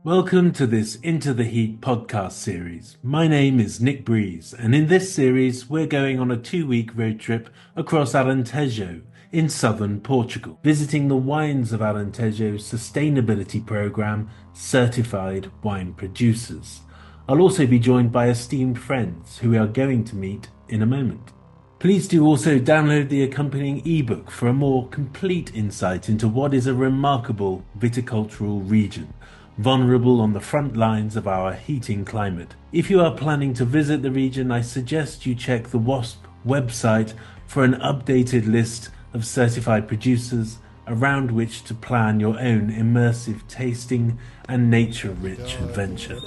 Welcome to this Into the Heat podcast series. My name is Nick Breeze, and in this series we're going on a 2-week road trip across Alentejo in southern Portugal, visiting the Wines of Alentejo sustainability program certified wine producers. I'll also be joined by esteemed friends who we are going to meet in a moment. Please do also download the accompanying ebook for a more complete insight into what is a remarkable viticultural region, vulnerable on the front lines of our heating climate. If you are planning to visit the region, I suggest you check the WASP website for an updated list of certified producers around which to plan your own immersive tasting and nature-rich adventure.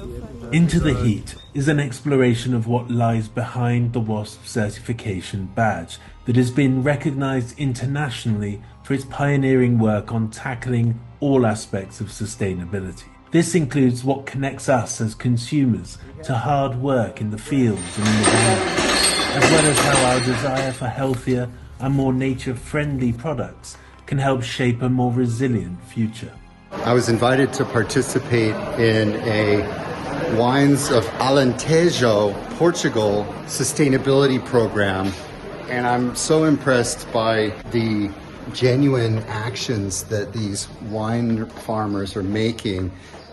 Into the Heat is an exploration of what lies behind the WASP certification badge that has been recognized internationally for its pioneering work on tackling all aspects of sustainability. This includes what connects us as consumers to hard work in the fields and in the vineyards, as well as how our desire for healthier and more nature-friendly products can help shape a more resilient future. I was invited to participate in a Wines of Alentejo Portugal sustainability program, and I'm so impressed by the genuine actions that these wine farmers are making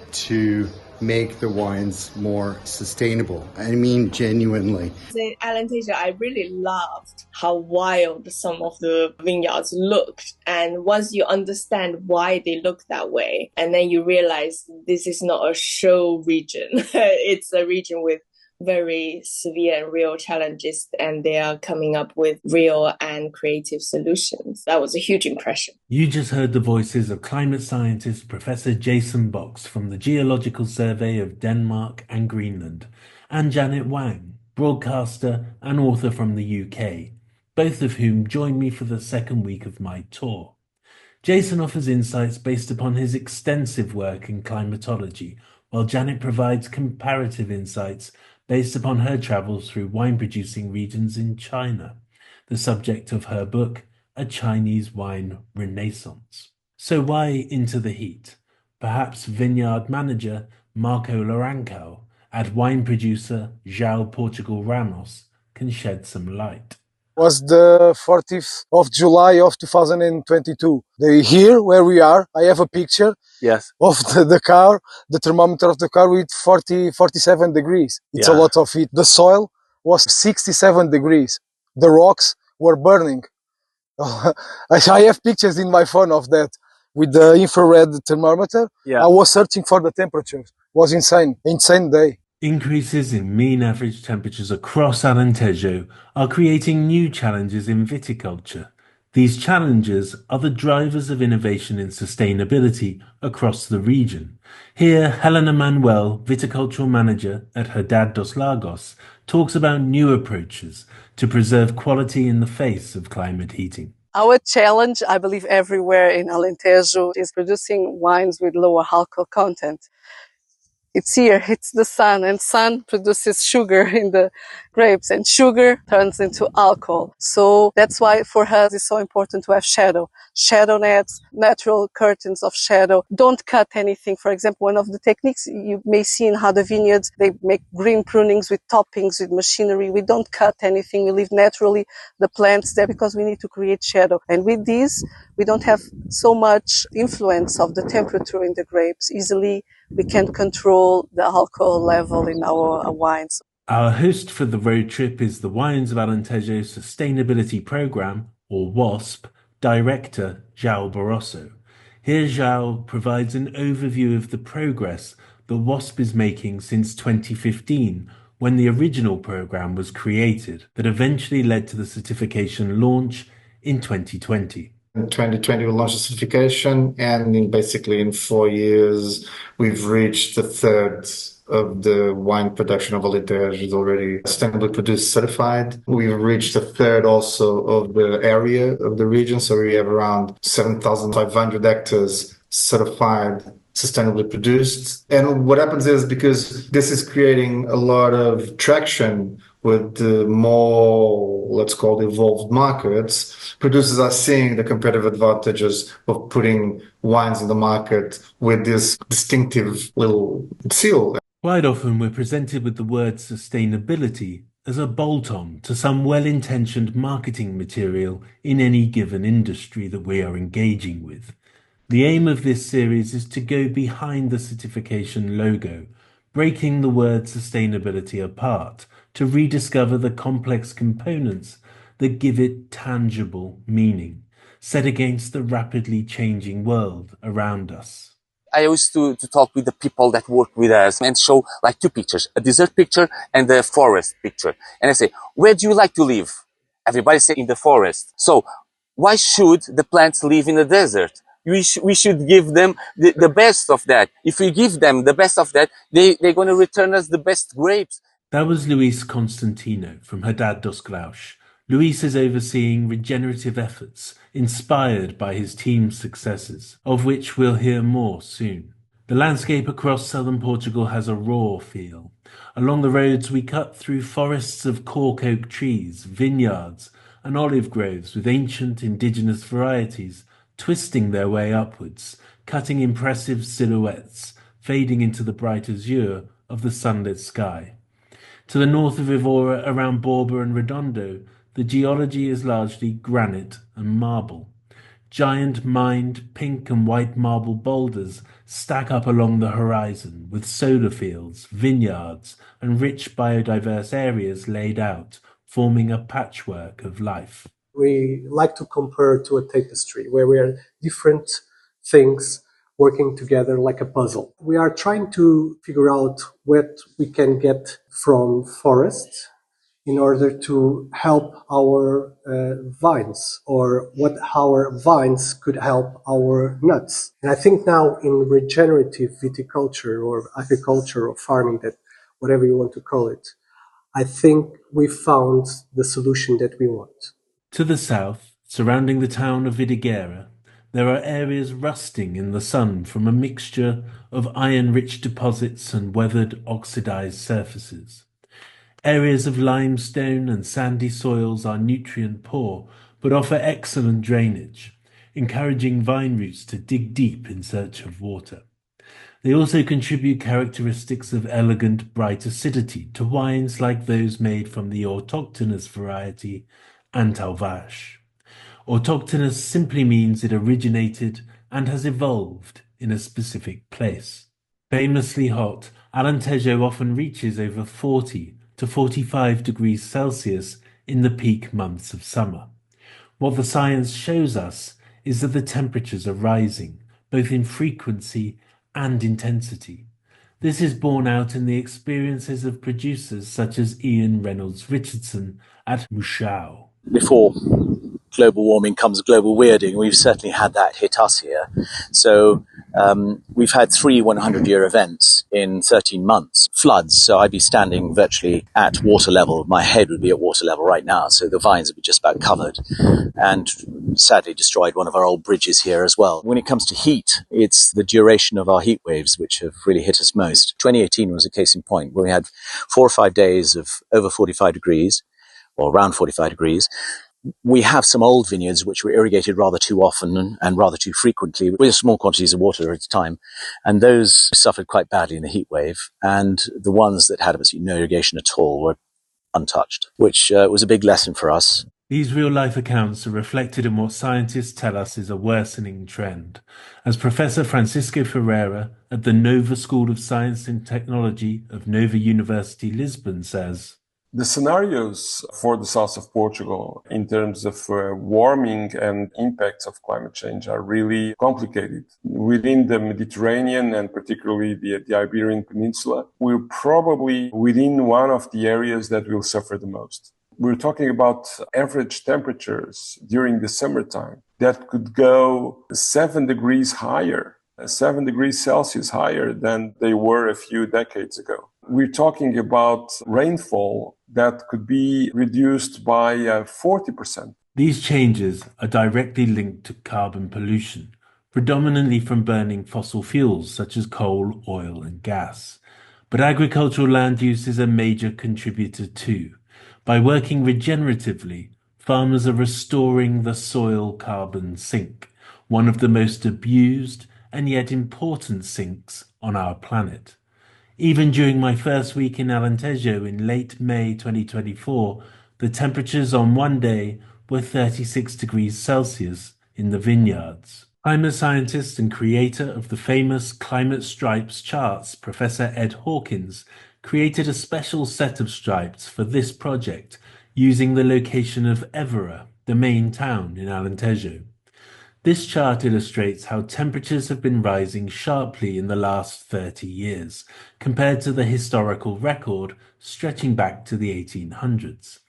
to make the wines more sustainable. I mean, genuinely. In Alentejo, I really loved how wild some of the vineyards looked. And once you understand why they look that way, and then you realize this is not a show region. It's a region with very severe and real challenges, and they are coming up with real and creative solutions. That was a huge impression. You just heard the voices of climate scientist Professor Jason Box from the Geological Survey of Denmark and Greenland, and Janet Wang, broadcaster and author from the UK, both of whom joined me for the second week of my tour. Jason offers insights based upon his extensive work in climatology, while Janet provides comparative insights based upon her travels through wine-producing regions in China, the subject of her book, A Chinese Wine Renaissance. So why Into the Heat? Perhaps vineyard manager Marco Larancal at wine producer João Portugal Ramos can shed some light. Was the 40th of July of 2022. Here where we are, I have a picture of the car, the thermometer of the car with 47 degrees. It's a lot of heat. The soil was 67 degrees. The rocks were burning. I have pictures in my phone of that with the infrared thermometer. I was searching for the temperatures. It was insane day. Increases in mean average temperatures across Alentejo are creating new challenges in viticulture. These challenges are the drivers of innovation in sustainability across the region. Here, Helena Manuel, viticultural manager at Herdad dos Lagos, talks about new approaches to preserve quality in the face of climate heating. Our challenge, I believe, everywhere in Alentejo is producing wines with lower alcohol content. It's here, it's the sun, and sun produces sugar in the grapes, and sugar turns into alcohol. So that's why for us it's so important to have shadow. Shadow nets, natural curtains of shadow. Don't cut anything. For example, one of the techniques you may see in how the vineyards, they make green prunings with toppings, with machinery. We don't cut anything. We leave naturally the plants there because we need to create shadow. And with this, we don't have so much influence of the temperature in the grapes. Easily, we can control the alcohol level in our wines. Our host for the road trip is the Wines of Alentejo Sustainability Program, or WASP, Director João Barroso. Here João provides an overview of the progress the WASP is making since 2015, when the original program was created, that eventually led to the certification launch in 2020. In 2020, we launched the certification, and basically in 4 years, we've reached a third of the wine production of Alentejo is already sustainably produced certified. We've reached a third also of the area of the region, so we have around 7,500 hectares certified sustainably produced. And what happens is, because this is creating a lot of traction with the more, let's call it, evolved markets, producers are seeing the competitive advantages of putting wines in the market with this distinctive little seal. Quite often we're presented with the word sustainability as a bolt-on to some well-intentioned marketing material in any given industry that we are engaging with. The aim of this series is to go behind the certification logo, breaking the word sustainability apart to rediscover the complex components that give it tangible meaning, set against the rapidly changing world around us. I used to talk with the people that work with us and show like two pictures, a desert picture and a forest picture. And I say, where do you like to live? Everybody say in the forest. So why should the plants live in the desert? We should give them the best of that. If we give them the best of that, they're going to return us the best grapes. That was Luis Constantino from Haddad dos Glaush. Luis is overseeing regenerative efforts inspired by his team's successes, of which we'll hear more soon. The landscape across southern Portugal has a raw feel. Along the roads we cut through forests of cork oak trees, vineyards, and olive groves with ancient indigenous varieties twisting their way upwards, cutting impressive silhouettes, fading into the bright azure of the sunlit sky. To the north of Evora, around Borba and Redondo, the geology is largely granite and marble. Giant mined pink and white marble boulders stack up along the horizon with solar fields, vineyards, and rich biodiverse areas laid out, forming a patchwork of life. We like to compare to a tapestry where we are different things working together like a puzzle. We are trying to figure out what we can get from forests in order to help our vines, or what our vines could help our nuts. And I think now in regenerative viticulture or agriculture or farming, that whatever you want to call it, I think we found the solution that we want. To the south, surrounding the town of Vidigueira, there are areas rusting in the sun from a mixture of iron-rich deposits and weathered, oxidized surfaces. Areas of limestone and sandy soils are nutrient-poor, but offer excellent drainage, encouraging vine roots to dig deep in search of water. They also contribute characteristics of elegant, bright acidity to wines like those made from the autochthonous variety Antalvash. Autochthonous simply means it originated and has evolved in a specific place. Famously hot, Alentejo often reaches over 40 to 45 degrees Celsius in the peak months of summer. What the science shows us is that the temperatures are rising, both in frequency and intensity. This is borne out in the experiences of producers such as Ian Reynolds Richardson at Mushao. Before global warming comes global weirding. We've certainly had that hit us here. So we've had 3 100-year events in 13 months, floods. So I'd be standing virtually at water level. My head would be at water level right now. So the vines would be just about covered, and sadly destroyed one of our old bridges here as well. When it comes to heat, it's the duration of our heat waves which have really hit us most. 2018 was a case in point where we had 4 or 5 days of over 45 degrees or around 45 degrees. We have some old vineyards which were irrigated rather too often and rather too frequently with small quantities of water at a time, and those suffered quite badly in the heat wave, and the ones that had absolutely no irrigation at all were untouched, which was a big lesson for us. These real-life accounts are reflected in what scientists tell us is a worsening trend. As Professor Francisco Ferreira at the Nova School of Science and Technology of Nova University Lisbon says, the scenarios for the south of Portugal in terms of warming and impacts of climate change are really complicated. Within the Mediterranean and particularly the Iberian Peninsula, we're probably within one of the areas that will suffer the most. We're talking about average temperatures during the summertime that could go 7 degrees higher, 7 degrees Celsius higher than they were a few decades ago. We're talking about rainfall that could be reduced by 40%. These changes are directly linked to carbon pollution, predominantly from burning fossil fuels such as coal, oil, and gas. But agricultural land use is a major contributor too. By working regeneratively, farmers are restoring the soil carbon sink, one of the most abused and yet important sinks on our planet. Even during my first week in Alentejo in late May 2024, the temperatures on one day were 36 degrees Celsius in the vineyards. Climate scientist and creator of the famous climate stripes charts, Professor Ed Hawkins, created a special set of stripes for this project using the location of Évora, the main town in Alentejo. This chart illustrates how temperatures have been rising sharply in the last 30 years, compared to the historical record stretching back to the 1800s.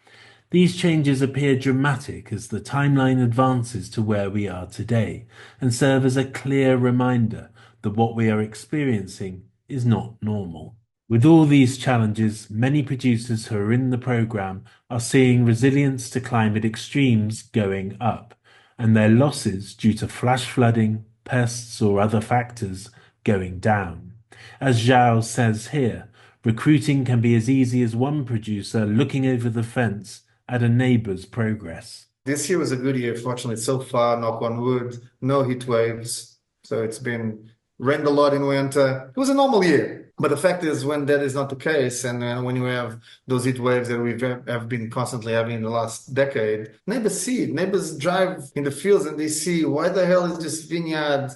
These changes appear dramatic as the timeline advances to where we are today, and serve as a clear reminder that what we are experiencing is not normal. With all these challenges, many producers who are in the program are seeing resilience to climate extremes going up, and their losses due to flash flooding, pests, or other factors going down. As Zhao says here, recruiting can be as easy as one producer looking over the fence at a neighbor's progress. This year was a good year, fortunately, so far, knock on wood, no heat waves. So it's been rained a lot in winter. It was a normal year. But the fact is, when that is not the case, and when you have those heat waves that we have been constantly having in the last decade, neighbors drive in the fields and they see, why the hell is this vineyard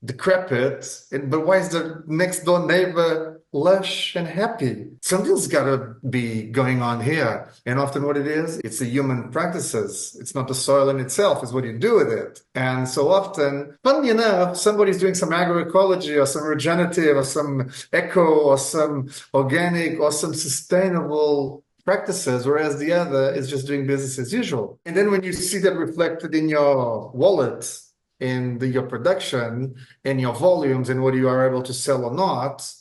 decrepit, but why is the next door neighbor lush and happy? Something's got to be going on here. And often what it is, it's the human practices. It's not the soil in itself, it's what you do with it. And so often, funnily enough, somebody's doing some agroecology or some regenerative or some eco or some organic or some sustainable practices, whereas the other is just doing business as usual. And then when you see that reflected in your wallet, in your production, in your volumes, and what you are able to sell or not,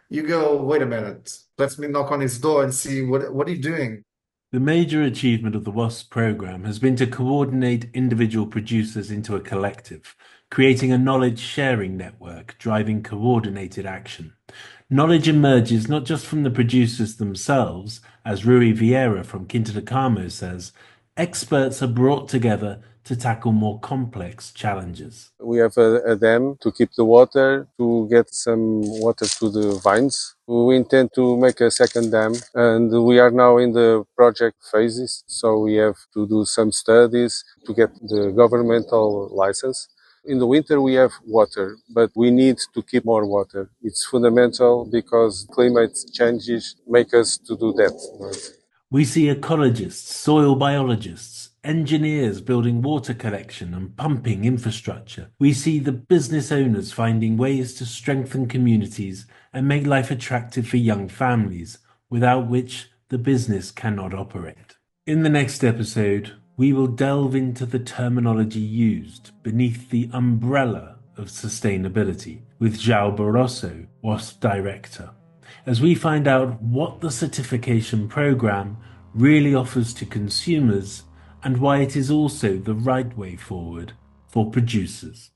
you go, wait a minute, let me knock on his door and see what are you doing? The major achievement of the WASP program has been to coordinate individual producers into a collective, creating a knowledge sharing network driving coordinated action. Knowledge emerges not just from the producers themselves, as Rui Vieira from Quinta do Carmo says, experts are brought together to tackle more complex challenges. We have a dam to keep the water, to get some water to the vines. We intend to make a second dam, and we are now in the project phases, so we have to do some studies to get the governmental license. In the winter we have water, but we need to keep more water. It's fundamental because climate changes make us to do that. We see ecologists, soil biologists, engineers building water collection and pumping infrastructure. We see the business owners finding ways to strengthen communities and make life attractive for young families, without which the business cannot operate. In the next episode, we will delve into the terminology used beneath the umbrella of sustainability with João Barroso, WASP Director, as we find out what the certification program really offers to consumers and why it is also the right way forward for producers.